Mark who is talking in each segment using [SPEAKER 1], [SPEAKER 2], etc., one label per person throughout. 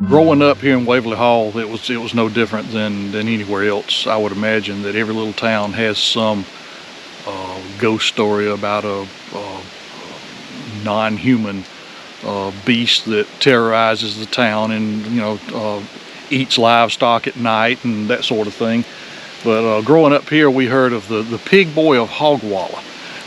[SPEAKER 1] Growing up here in Waverly Hall, it was no different than anywhere else. I would imagine that every little town has some ghost story about a non-human beast that terrorizes the town and eats livestock at night and that sort of thing. But growing up here, we heard of the Pig Boy of Hogwalla.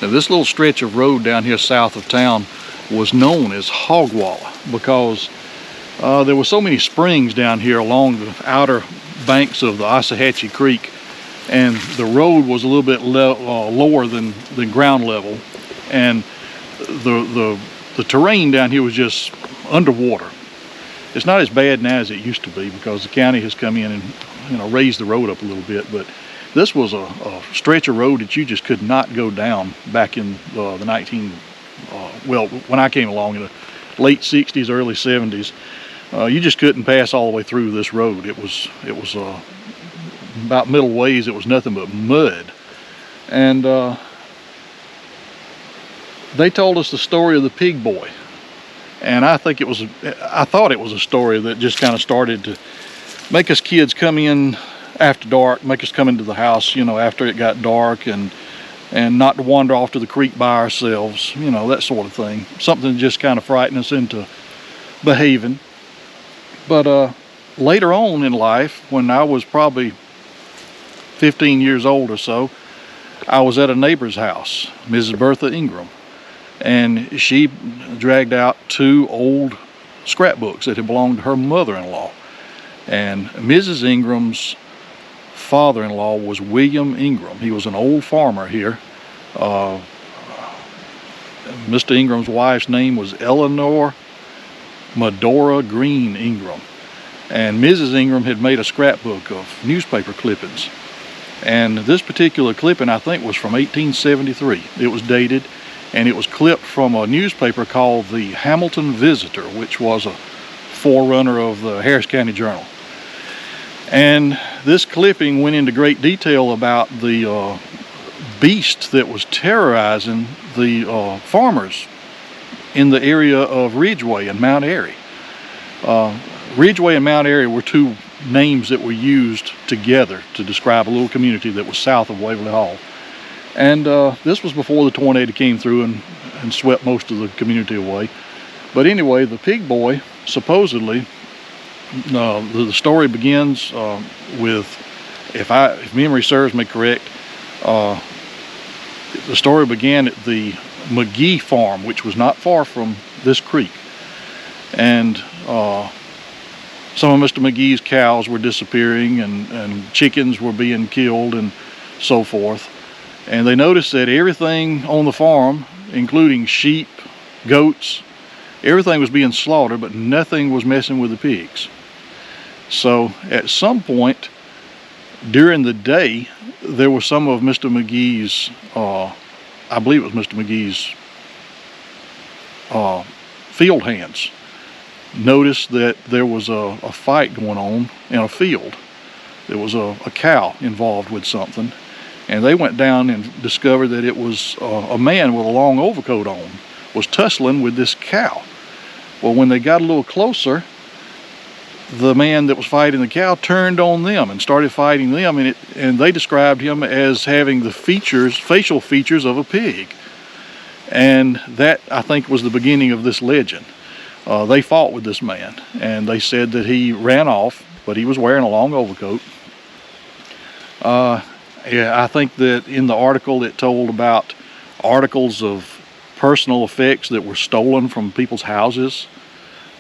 [SPEAKER 1] Now, this little stretch of road down here south of town was known as Hogwalla because there were so many springs down here along the outer banks of the Ossahatchee Creek, and the road was a little bit lower than ground level, and the terrain down here was just underwater. It's not as bad now as it used to be because the county has come in and raised the road up a little bit, but this was a stretch of road that you just could not go down back in the when I came along in the late 60s, early 70s. You just couldn't pass all the way through this road. It was about middle ways. It was nothing but mud, and they told us the story of the Pig Boy, and I thought it was a story that just kind of started to make us kids come in after dark, make us come into the house, after it got dark, and not to wander off to the creek by ourselves, that sort of thing. Something to just kind of frighten us into behaving. But later on in life, when I was probably 15 years old or so, I was at a neighbor's house, Mrs. Bertha Ingram, and she dragged out 2 old scrapbooks that had belonged to her mother-in-law. And Mrs. Ingram's father-in-law was William Ingram. He was an old farmer here. Mr. Ingram's wife's name was Eleanor Medora Green Ingram, and Mrs. Ingram had made a scrapbook of newspaper clippings, and this particular clipping I think was from 1873. It was dated, and it was clipped from a newspaper called the Hamilton Visitor, which was a forerunner of the Harris County Journal. And this clipping went into great detail about the beast that was terrorizing the farmers in the area of Ridgeway and Mount Airy. Ridgeway and Mount Airy were 2 names that were used together to describe a little community that was south of Waverly Hall. And this was before the tornado came through and swept most of the community away. But anyway, the Pig Boy, supposedly, the story begins with, if memory serves me correct, the story began at the McGee farm, which was not far from this creek, and some of Mr. McGee's cows were disappearing, and chickens were being killed and so forth. And they noticed that everything on the farm, including sheep, goats, everything was being slaughtered, but nothing was messing with the pigs. So at some point during the day, there was some of Mr. McGee's, I believe it was Mr. McGee's field hands, noticed that there was a fight going on in a field. There was a cow involved with something, and they went down and discovered that it was a man with a long overcoat on was tussling with this cow. Well, when they got a little closer, the man that was fighting the cow turned on them and started fighting them, and they described him as having the facial features of a pig. And that, I think, was the beginning of this legend. They fought with this man, and they said that he ran off, but he was wearing a long overcoat. Yeah, I think that in the article it told about articles of personal effects that were stolen from people's houses.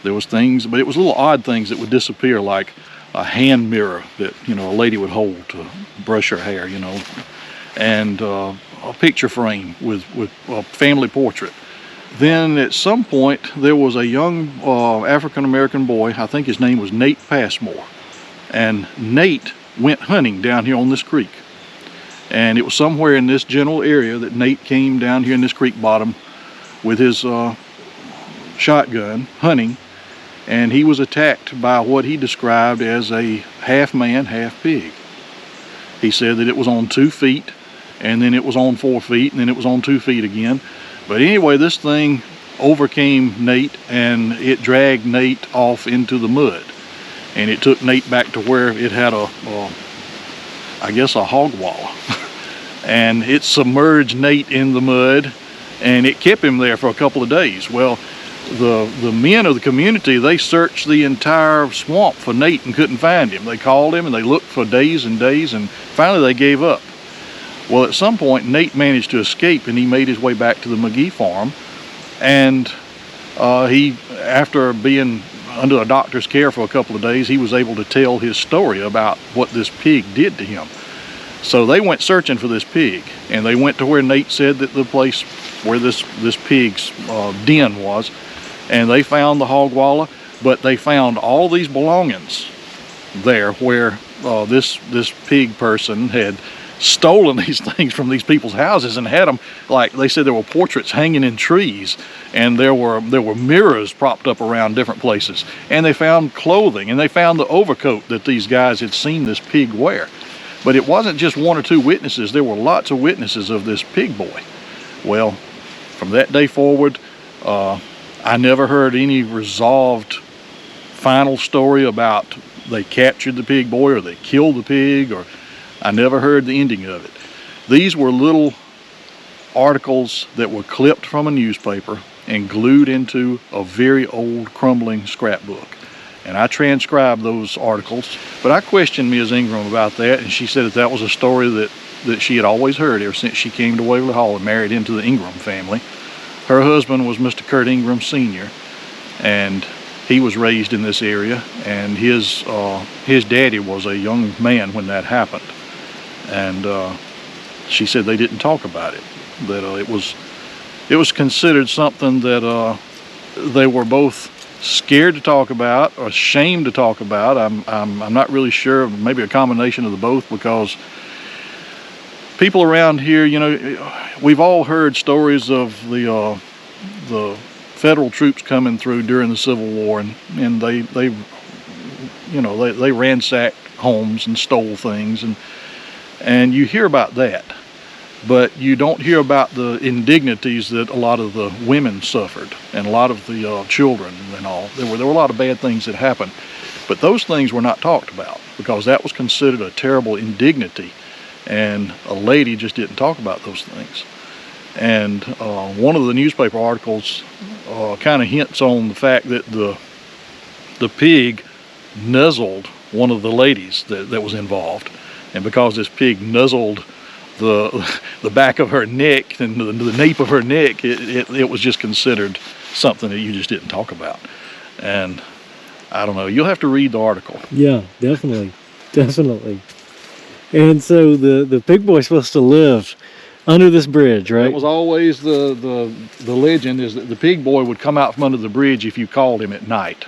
[SPEAKER 1] There was things, but it was little odd things that would disappear, like a hand mirror that a lady would hold to brush her hair, and a picture frame with a family portrait. Then at some point there was a young African-American boy, I think his name was Nate Passmore, and Nate went hunting down here on this creek. And it was somewhere in this general area that Nate came down here in this creek bottom with his shotgun hunting, and he was attacked by what he described as a half man, half pig. He said that it was on 2 feet, and then it was on 4 feet, and then it was on 2 feet again. But anyway, this thing overcame Nate, and it dragged Nate off into the mud. and it took Nate back to where it had I guess a hog wall. And it submerged Nate in the mud, and it kept him there for a couple of days. Well, the men of the community, they searched the entire swamp for Nate and couldn't find him. They called him and they looked for days and days, and finally they gave up. Well, at some point Nate managed to escape, and he made his way back to the McGee farm, and he, after being under a doctor's care for a couple of days, he was able to tell his story about what this pig did to him. So they went searching for this pig, and they went to where Nate said that the place where this pig's den was, and they found the hog wallah, but they found all these belongings there where this pig person had stolen these things from these people's houses and had them, like they said, there were portraits hanging in trees, and there were mirrors propped up around different places, and they found clothing, and they found the overcoat that these guys had seen this pig wear. But it wasn't just one or two witnesses. There were lots of witnesses of this pig boy. Well, from that day forward, I never heard any resolved final story about they captured the pig boy or they killed the pig, or I never heard the ending of it. These were little articles that were clipped from a newspaper and glued into a very old crumbling scrapbook. And I transcribed those articles, but I questioned Ms. Ingram about that, and she said that was a story that she had always heard ever since she came to Waverly Hall and married into the Ingram family. Her husband was Mr. Kurt Ingram Sr., and he was raised in this area, and his daddy was a young man when that happened. And she said they didn't talk about it, that it was considered something that they were both scared to talk about or ashamed to talk about. I'm not really sure, maybe a combination of the both, because people around here, you know, we've all heard stories of the federal troops coming through during the Civil War, and they ransacked homes and stole things, and you hear about that, but you don't hear about the indignities that a lot of the women suffered, and a lot of the children and all. There were a lot of bad things that happened, but those things were not talked about because that was considered a terrible indignity, and a lady just didn't talk about those things. And one of the newspaper articles kind of hints on the fact that the pig nuzzled one of the ladies that was involved, and because this pig nuzzled the back of her neck and the nape of her neck, it was just considered something that you just didn't talk about. And I don't know, you'll have to read the article.
[SPEAKER 2] Yeah, definitely. And so the pig boy's supposed to live under this bridge, right?
[SPEAKER 1] That was always the legend, is that the pig boy would come out from under the bridge if you called him at night.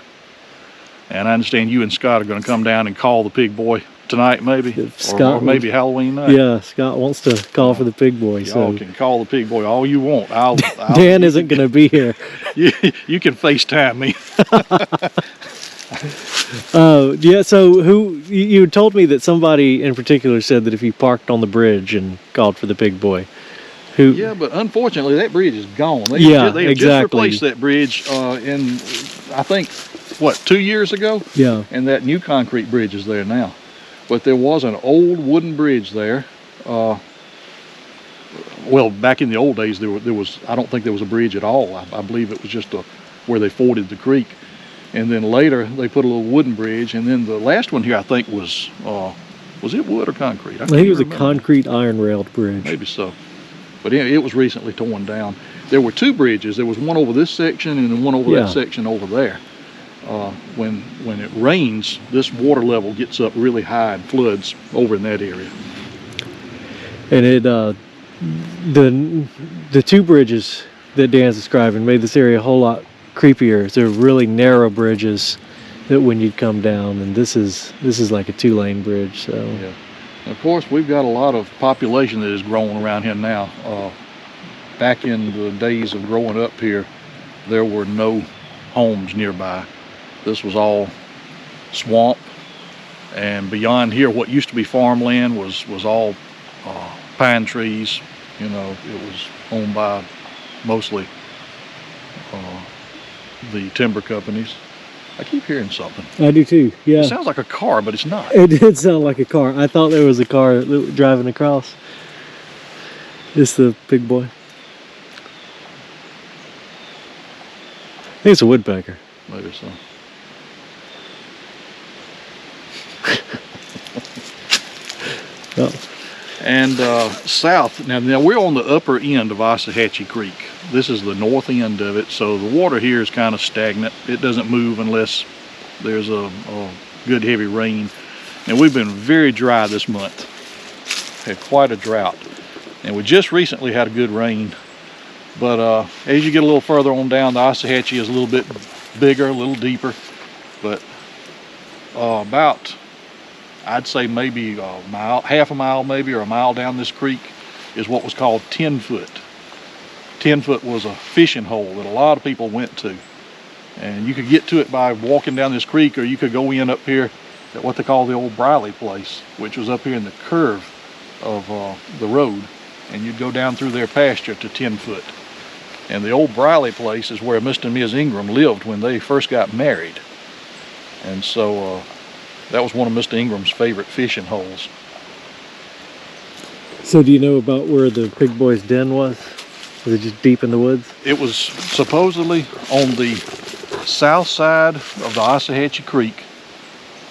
[SPEAKER 1] And I understand you and Scott are going to come down and call the pig boy tonight, maybe, or maybe Halloween night.
[SPEAKER 2] Yeah, Scott wants to call for the pig boy.
[SPEAKER 1] Y'all can call the pig boy all you want.
[SPEAKER 2] Dan isn't going to be here.
[SPEAKER 1] You can FaceTime me.
[SPEAKER 2] Yeah. So you told me that somebody in particular said that if you parked on the bridge and called for the pig boy,
[SPEAKER 1] Yeah, but unfortunately that bridge is gone. They just replaced that bridge in, I think, what, 2 years ago?
[SPEAKER 2] Yeah. And
[SPEAKER 1] that new concrete bridge is there now. But there was an old wooden bridge there. Well, back in the old days, there was, I don't think there was a bridge at all. I believe it was just where they forded the creek. And then later, they put a little wooden bridge. And then the last one here, I think, was it wood or concrete? I
[SPEAKER 2] think it was a concrete iron-railed bridge.
[SPEAKER 1] Maybe so. But it was recently torn down. There were two bridges. There was one over this section and then one over that section over there. When it rains, this water level gets up really high and floods over in that area.
[SPEAKER 2] And the two bridges that Dan's describing made this area a whole lot creepier. They're really narrow bridges that when you'd come down, and this is like a 2-lane bridge. So
[SPEAKER 1] yeah. And of course, we've got a lot of population that is growing around here now. Back in the days of growing up here, there were no homes nearby. This was all swamp, and beyond here, what used to be farmland was all pine trees. You know, it was owned by mostly the timber companies. I keep hearing something.
[SPEAKER 2] I do too, yeah.
[SPEAKER 1] It sounds like a car, but it's not.
[SPEAKER 2] It did sound like a car. I thought there was a car driving across. It's the pig boy. I think it's a woodpecker.
[SPEAKER 1] Maybe so.
[SPEAKER 2] Oh.
[SPEAKER 1] And south, now we're on the upper end of Ossahatchee Creek. This is the north end of it, so the water here is kind of stagnant. It doesn't move unless there's a good heavy rain. And we've been very dry this month. Had quite a drought. And we just recently had a good rain. But as you get a little further on down, the Ossahatchee is a little bit bigger, a little deeper. But about, I'd say maybe a mile, half a mile maybe, or a mile down this creek is what was called 10 foot. 10 foot was a fishing hole that a lot of people went to. And you could get to it by walking down this creek, or you could go in up here at what they call the old Briley place, which was up here in the curve of the road. And you'd go down through their pasture to 10 foot. And the old Briley place is where Mr. and Ms. Ingram lived when they first got married. And so that was one of Mr. Ingram's favorite fishing holes.
[SPEAKER 2] So do you know about where the pig boy's den was? Was it just deep in the woods?
[SPEAKER 1] It was supposedly on the south side of the Ossahatchee Creek,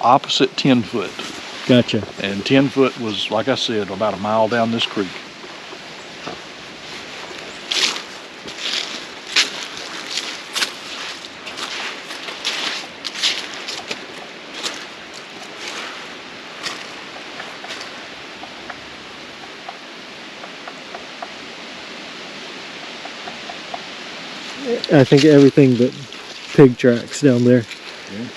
[SPEAKER 1] opposite 10 foot.
[SPEAKER 2] Gotcha.
[SPEAKER 1] And 10 foot was, like I said, about a mile down this creek.
[SPEAKER 2] I think everything but pig tracks down there.
[SPEAKER 1] Yeah.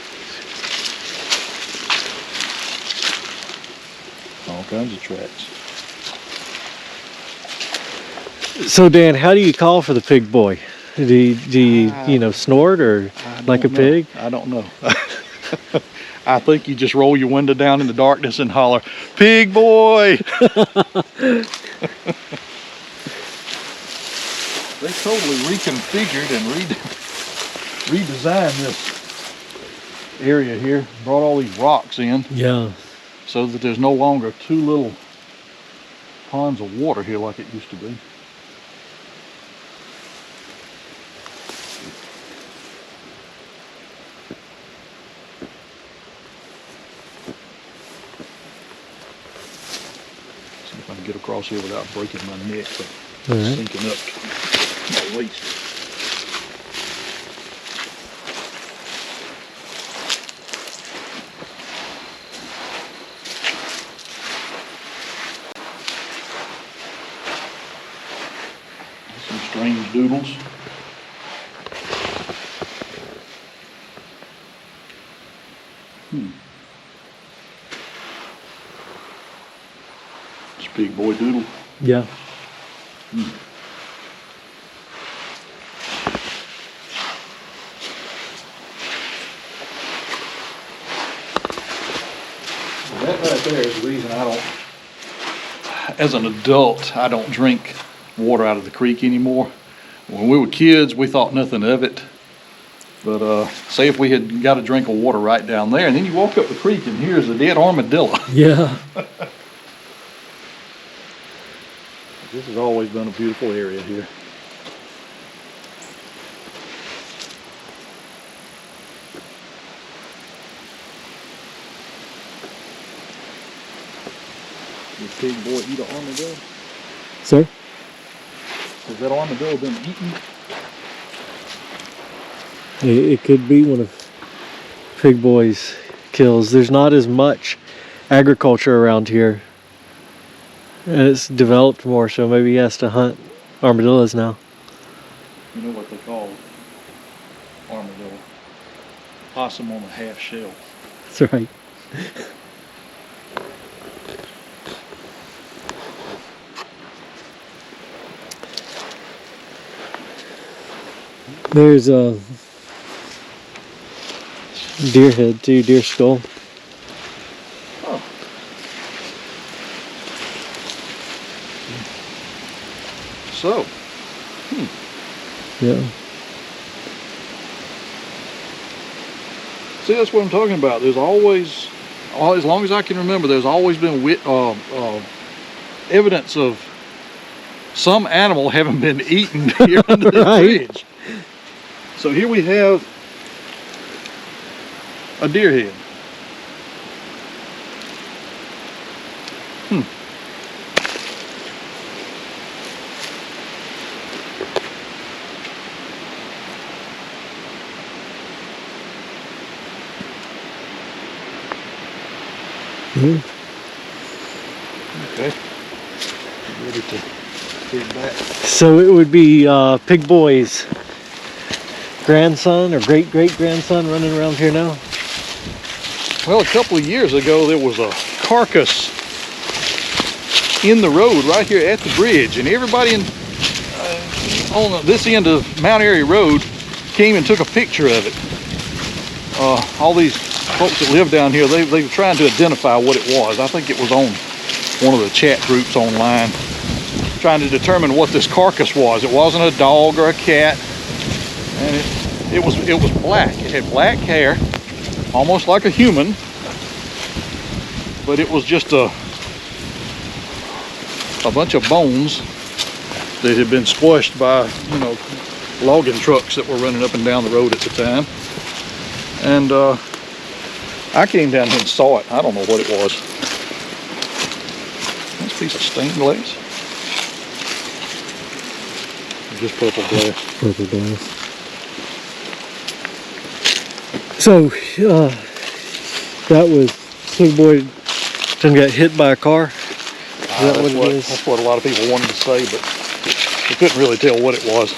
[SPEAKER 1] All kinds of tracks.
[SPEAKER 2] So Dan, how do you call for the pig boy? Do you snort or like a pig?
[SPEAKER 1] I don't know. I think you just roll your window down in the darkness and holler, "Pig boy!" They totally reconfigured and redesigned this area here. Brought all these rocks in.
[SPEAKER 2] Yeah.
[SPEAKER 1] So that there's no longer two little ponds of water here like it used to be. See if I can get across here without breaking my neck, but sinking up to my waist. Some strange doodles. It's a big boy doodle.
[SPEAKER 2] Yeah. That right there is the reason I don't, as an adult, I don't drink water out of the creek anymore. When we were kids, we thought nothing of it. But say if we had got a drink of water right down there, and then you walk up the creek and here's a dead armadillo. Yeah.
[SPEAKER 1] This has always been a beautiful area here. Did pig boy eat an armadillo?
[SPEAKER 2] Sir?
[SPEAKER 1] Has that armadillo been eaten?
[SPEAKER 2] It could be one of pig boy's kills. There's not as much agriculture around here. And it's developed more, so maybe he has to hunt armadillos now.
[SPEAKER 1] You know what they call armadillo? Possum on a half shell.
[SPEAKER 2] That's right. There's a deer head too, deer skull.
[SPEAKER 1] Oh. So,
[SPEAKER 2] Yeah.
[SPEAKER 1] See, that's what I'm talking about. There's always, as long as I can remember, there's always been evidence of some animal having been eaten here under the bridge. So here we have a deer head. Okay. Ready to head back.
[SPEAKER 3] So it would be Pig Boy's grandson or great-great-grandson running around here now?
[SPEAKER 1] Well, a couple of years ago, there was a carcass in the road right here at the bridge, and everybody on this end of Mount Airy Road came and took a picture of it. All these folks that live down here, they were trying to identify what it was. I think it was on one of the chat groups online, trying to determine what this carcass was. It wasn't a dog or a cat, and it was black. It had black hair, almost like a human, but it was just a bunch of bones that had been squashed by, you know, logging trucks that were running up and down the road at the time. And I came down here and saw it. I don't know what it was. Nice piece of stained glass. Just purple glass.
[SPEAKER 3] Purple glass. So, that was Pig Boy done got hit by a car? Is that what it is?
[SPEAKER 1] That's what a lot of people wanted to say, but we couldn't really tell what it was.